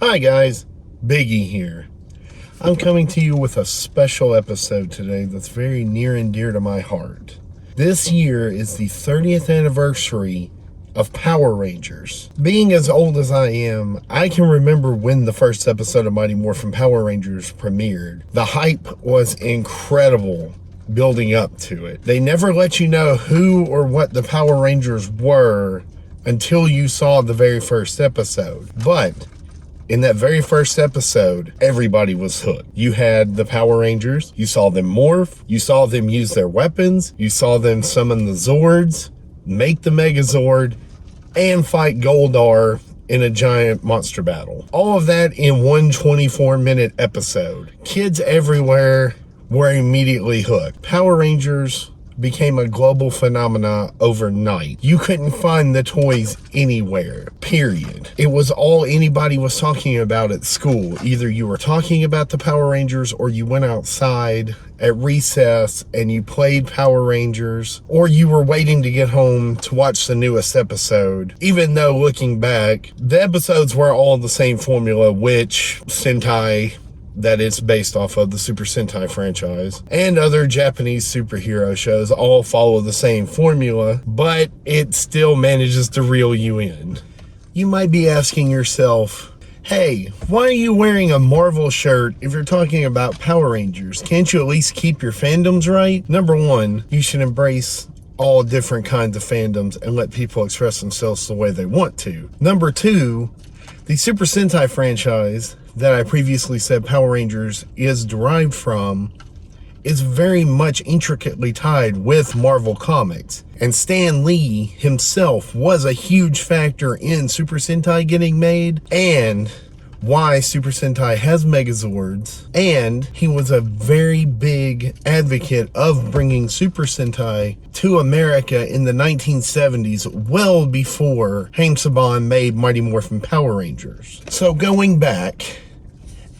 Hi guys, Biggie here. I'm coming to you with a special episode today that's very near and dear to my heart. This year is the 30th anniversary of Power Rangers. Being as old as I am, I can remember when the first episode of Mighty Morphin Power Rangers premiered. The hype was incredible building up to it. They never let you know who or what the Power Rangers were until you saw the very first episode. But in that very first episode, everybody was hooked. You had the Power Rangers, you saw them morph, you saw them use their weapons, you saw them summon the Zords, make the Megazord, and fight Goldar in a giant monster battle. All of that in one 24-minute episode. Kids everywhere were immediately hooked. Power Rangers became a global phenomena overnight. You couldn't find the toys anywhere, period. It was all anybody was talking about at school. Either you were talking about the Power Rangers or you went outside at recess and you played Power Rangers, or you were waiting to get home to watch the newest episode. Even though looking back, the episodes were all the same formula, which Sentai that it's based off of, the Super Sentai franchise, and other Japanese superhero shows all follow the same formula, but it still manages to reel you in. You might be asking yourself, hey, why are you wearing a Marvel shirt if you're talking about Power Rangers? Can't you at least keep your fandoms right? Number one, you should embrace all different kinds of fandoms and let people express themselves the way they want to. Number two, the Super Sentai franchise that I previously said Power Rangers is derived from is very much intricately tied with Marvel Comics. And Stan Lee himself was a huge factor in Super Sentai getting made and why Super Sentai has Megazords. And he was a very big advocate of bringing Super Sentai to America in the 1970s, well before Haim Saban made Mighty Morphin Power Rangers. So going back,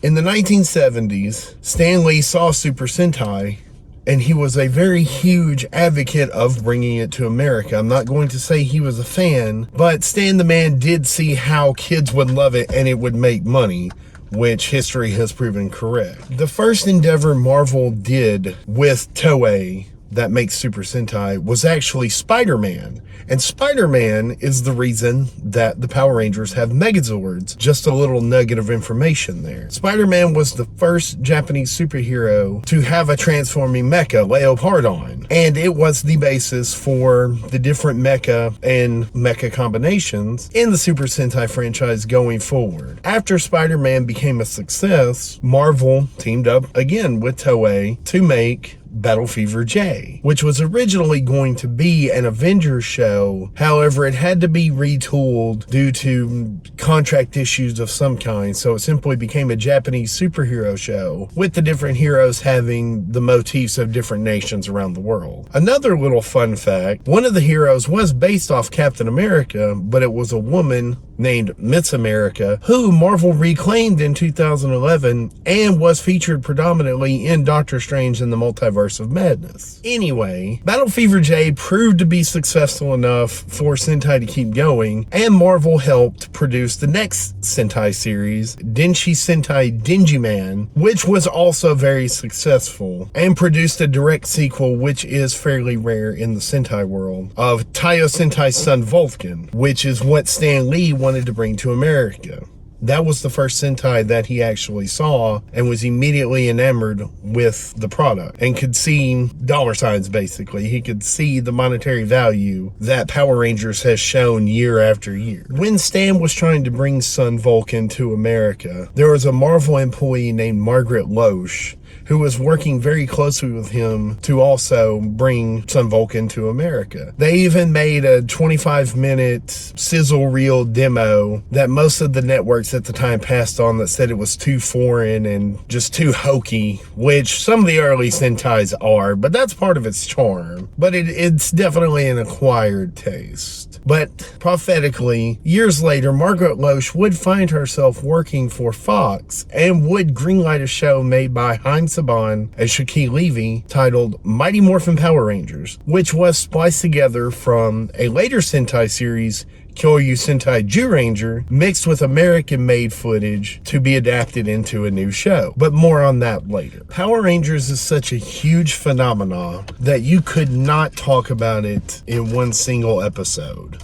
in the 1970s, Stan Lee saw Super Sentai, and he was a very huge advocate of bringing it to America. I'm not going to say he was a fan, but Stan the Man did see how kids would love it and it would make money, which history has proven correct. The first endeavor Marvel did with Toei that makes Super Sentai was actually Spider-Man. And Spider-Man is the reason that the Power Rangers have Megazords. Just a little nugget of information there. Spider-Man was the first Japanese superhero to have a transforming mecha, Leopardon. And it was the basis for the different mecha and mecha combinations in the Super Sentai franchise going forward. After Spider-Man became a success, Marvel teamed up again with Toei to make Battle Fever J, which was originally going to be an Avengers show. However, it had to be retooled due to contract issues of some kind, so it simply became a Japanese superhero show with the different heroes having the motifs of different nations around the world. Another little fun fact, one of the heroes was based off Captain America, but it was a woman named Miss America, who Marvel reclaimed in 2011 and was featured predominantly in Doctor Strange in the Multiverse of Madness. Anyway, Battle Fever J proved to be successful enough for Sentai to keep going, and Marvel helped produce the next Sentai series, Denshi Sentai Denjiman, which was also very successful, and produced a direct sequel, which is fairly rare in the Sentai world, of Taiyo Sentai's son Vulcan, which is what Stan Lee wanted to bring to America. That was the first Sentai that he actually saw and was immediately enamored with the product and could see dollar signs, basically. He could see the monetary value that Power Rangers has shown year after year. When Stan was trying to bring Son Vulcan to America, there was a Marvel employee named Margaret Loesch who was working very closely with him to also bring Son Vulcan to America. They even made a 25-minute sizzle reel demo that most of the networks at the time passed on that said it was too foreign and just too hokey, which some of the early Sentais are, but that's part of its charm. But it's definitely an acquired taste. But prophetically, years later, Margaret Loesch would find herself working for Fox and would greenlight a show made by Haim Saban and Shaquille Levy titled Mighty Morphin Power Rangers, which was spliced together from a later Sentai series, Kyoryu Sentai Ranger mixed with American-made footage to be adapted into a new show. But more on that later. Power Rangers is such a huge phenomenon that you could not talk about it in one single episode.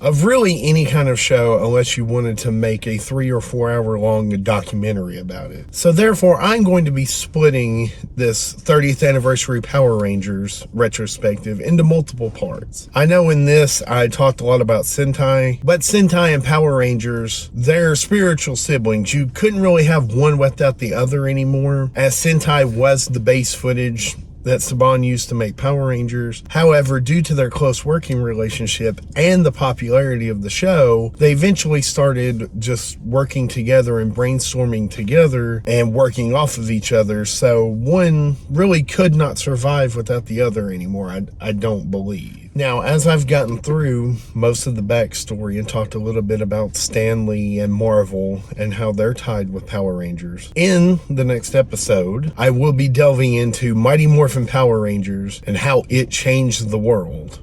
Of really any kind of show, unless you wanted to make a 3 or 4 hour long documentary about it. So therefore, I'm going to be splitting this 30th anniversary Power Rangers retrospective into multiple parts. I know in this, I talked a lot about Sentai, but Sentai and Power Rangers, they're spiritual siblings. You couldn't really have one without the other anymore, as Sentai was the base footage that Saban used to make Power Rangers. However, due to their close working relationship and the popularity of the show, they eventually started just working together and brainstorming together and working off of each other. So one really could not survive without the other anymore, I don't believe. Now, as I've gotten through most of the backstory and talked a little bit about Stan Lee and Marvel and how they're tied with Power Rangers, in the next episode, I will be delving into Mighty Morphin Power Rangers and how it changed the world.